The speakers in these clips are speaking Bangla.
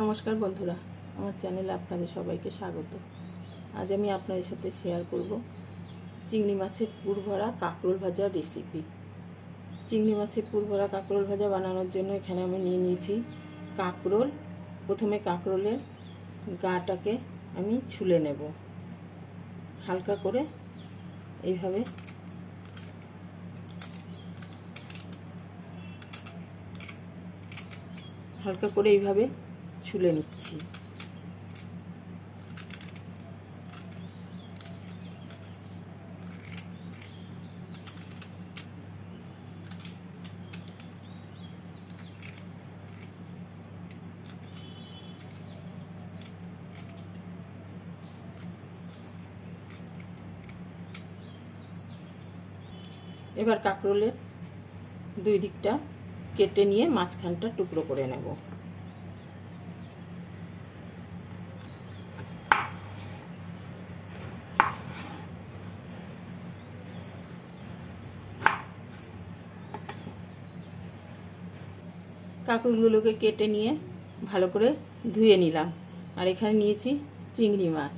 নমস্কার বন্ধুরা, আমার চ্যানেলে আপনাদের সবাইকে স্বাগত। আজ আমি আপনাদের সাথে শেয়ার করব চিংড়ি মাছের পুর ভরা কাঁকরোল ভাজার রেসিপি। চিংড়ি মাছের পুর ভরা কাঁকরোল ভাজা বানানোর জন্য এখানে আমি নিয়ে নিয়েছি কাঁকরোল। প্রথমে কাঁকরোলের গাটাকে আমি ছুলে নেব হালকা করে, এইভাবে হালকা করে এইভাবে ছুলে নিচ্ছি। এবার কাঁকরোলের দুই দিকটা কেটে নিয়ে মাঝখানটা টুকরো করে নেব। কাঁকরোলগুলোকে কেটে নিয়ে ভালো করে ধুয়ে নিলাম। আর এখানে নিয়েছি চিংড়ি মাছ।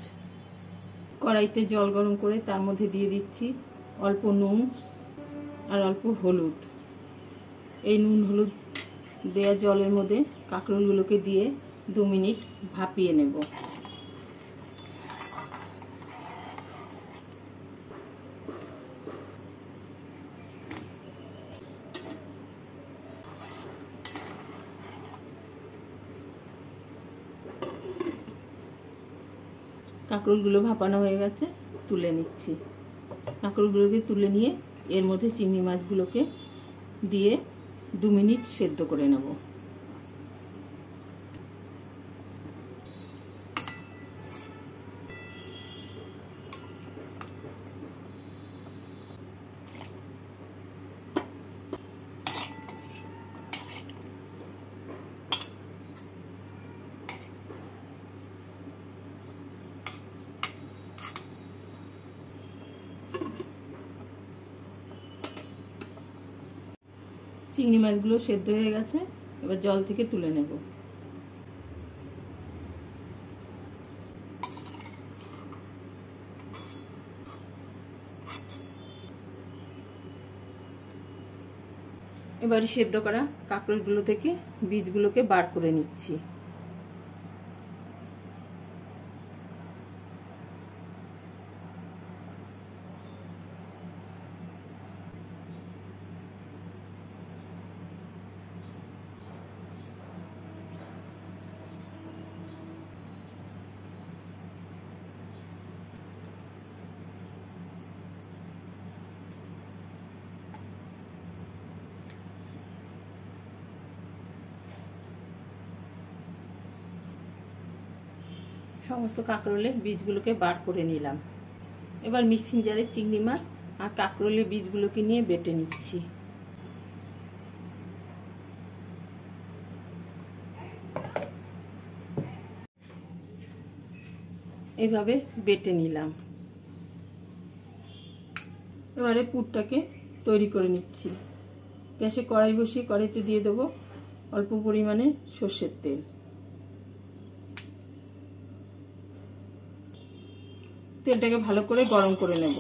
কড়াইতে জল গরম করে তার মধ্যে দিয়ে দিচ্ছি অল্প নুন আর অল্প হলুদ। এই নুন হলুদ দেওয়া জলের মধ্যে কাঁকরোলগুলোকে দিয়ে 2 মিনিট ভাপিয়ে নেব। কাঁকরোলগুলো ভাপানো হয়ে গেছে, তুলে নিচ্ছি। কাঁকরোলগুলোকে তুলে নিয়ে এর মধ্যে চিংড়ি মাছগুলোকে দিয়ে 2 মিনিট সেদ্ধ করে নেব। চিংড়ি মাছগুলো সেদ্ধ হয়ে গেছে, এবার জল থেকে তুলে নেব। এবারে সেদ্ধ করা কাঁকরোলগুলো থেকে বীজগুলোকে বার করে নিচ্ছি। সমস্ত কাঁকরোলের বীজগুলোকে বার করে নিলাম। এবার মিক্সিং জারে চিংড়ি মাছ আর কাঁকরোলের বীজগুলোকে নিয়ে বেটে নিচ্ছি। এইভাবে বেটে নিলাম। এবারে পুরটাকে তৈরি করে নিচ্ছি। গ্যাসে কড়াই বসিয়ে কড়াইতে দিয়ে দেবো অল্প পরিমাণে সর্ষের তেল। তেলটাকে ভালো করে গরম করে নেব।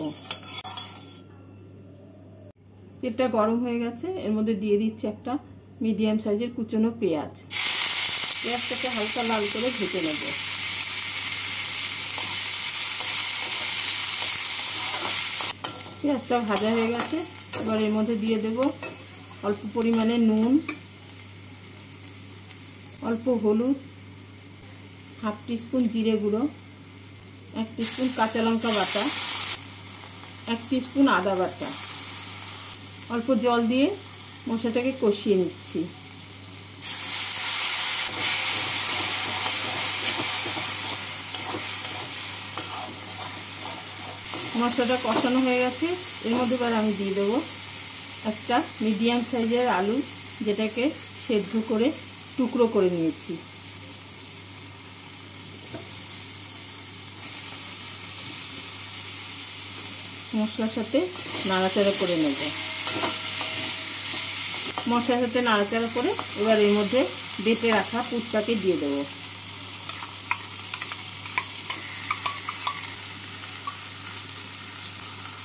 তেলটা গরম হয়ে গেছে, এর মধ্যে দিয়ে দিচ্ছি একটা মিডিয়াম সাইজের কুচনো পেঁয়াজ। পেঁয়াজটাকে হালকা লাল করে ভেজে নেব। পেঁয়াজটা ভাজা হয়ে গেছে, এবার এর মধ্যে দিয়ে দেব অল্প পরিমাণে নুন, অল্প হলুদ, হাফ টিস্পুন জিরে গুঁড়ো, 1 টিস্পুন কাঁচা লঙ্কা বাটা, 1 টিস্পুন আদা বাটা। অল্প জল দিয়ে মশলাটাকে কষিয়ে নিচ্ছি। মশলাটা কষানো হয়ে গেছে, এর মধ্যে এবার আমি দিয়ে দেবো একটা মিডিয়াম সাইজের আলু, যেটাকে সেদ্ধ করে টুকরো করে নিয়েছি। মশলার সাথে নাড়াচাড়া করে নেব। মশলার সাথে নাড়াচাড়া করে এবার এর মধ্যে বেটে রাখা পুরটাকে দিয়ে দেবো।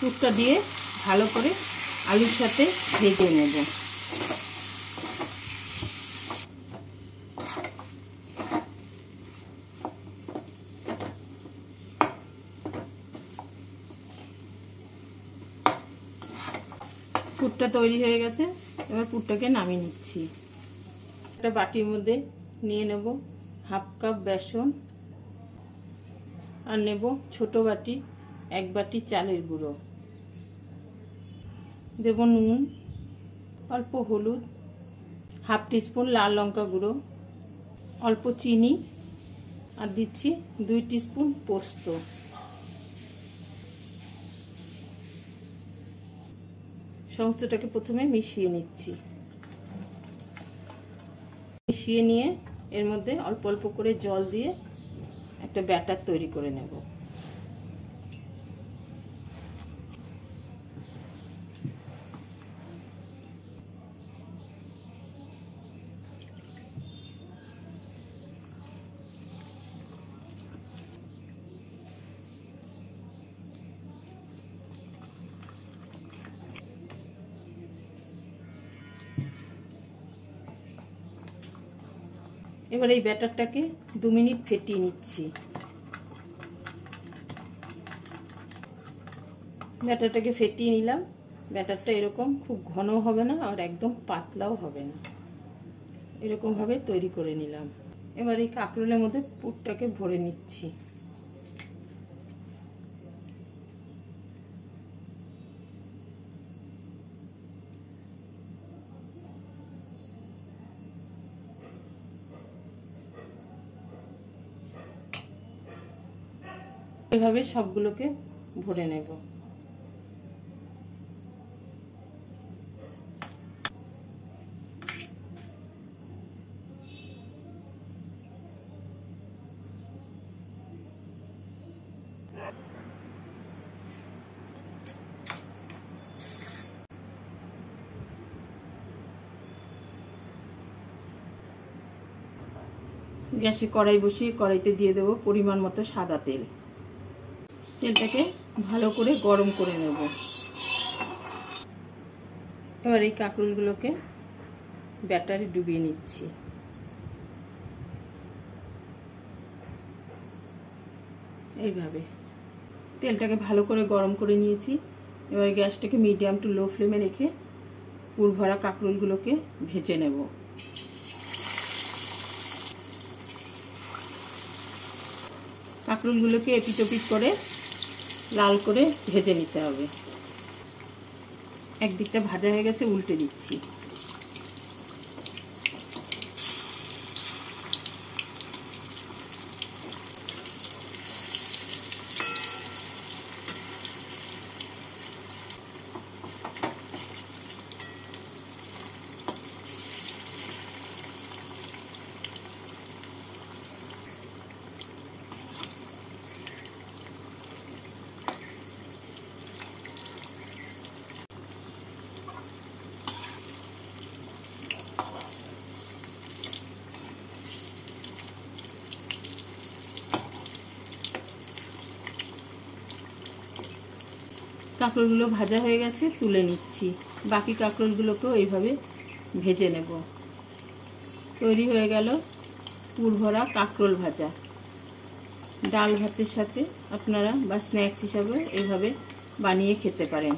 পুরটা দিয়ে ভালো করে আলুর সাথে ভেজে নেব। পুরটা তৈরি হয়ে গেছে, এবার পুরটাকে নামিয়ে নিচ্ছি। একটা বাটির মধ্যে নিয়ে নেব হাফ কাপ বেসন, আর নেব ছোট বাটি 1 বাটি চালের গুঁড়ো, দেব নুন, অল্প হলুদ, হাফ টিস্পুন লাল লঙ্কা গুঁড়ো, অল্প চিনি, আর দিচ্ছি 2 টিস্পুন পোস্ত। সমস্তটাকে প্রথমে মিশিয়ে নিচ্ছি। মিশিয়ে নিয়ে এর মধ্যে অল্প অল্প করে জল দিয়ে একটা ব্যাটার তৈরি করে নেব। এবার এই ব্যাটারটাকে 2 মিনিট ফেটিয়ে নিচ্ছি। ব্যাটারটাকে ফেটিয়ে নিলাম। ব্যাটারটা এরকম খুব ঘন হবে না আর একদম পাতলাও হবে না, এরকম ভাবে তৈরি করে নিলাম। এবার এই কাঁকরোলের মধ্যে পুরটাকে ভরে নিচ্ছি। এভাবে সবগুলোকে ভরে নেব। গ্যাসে কড়াই বসিয়ে কড়াইতে দিয়ে দেব পরিমাণ মতো সাদা তেল। তেলটাকে ভালো করে গরম করে নেব। এবার এই কাঁকরোলগুলোকে ব্যাটারে ডুবিয়ে নিচ্ছি। এইভাবে তেলটাকে ভালো করে গরম করে নিয়েছি। এবার গ্যাসটাকে মিডিয়াম টু লো ফ্লেমে রেখে পুর ভরা কাঁকরোলগুলোকে ভেজে নেব। কাঁকরোলগুলোকে এপিট ওপিট করে লাল করে ভেজে নিতে হবে। একদিকটা ভাজা হয়ে গেছে, উল্টে দিচ্ছি। কাঁকরোলগুলো ভাজা হয়ে গেছে, তুলে নিচ্ছি। বাকি কাঁকরোলগুলোকেও এইভাবে ভেজে নেব। তৈরি হয়ে গেল পুর ভরা কাঁকরোল ভাজা। ডাল ভাতের সাথে আপনারা বা স্ন্যাক্স হিসাবে এইভাবে বানিয়ে খেতে পারেন।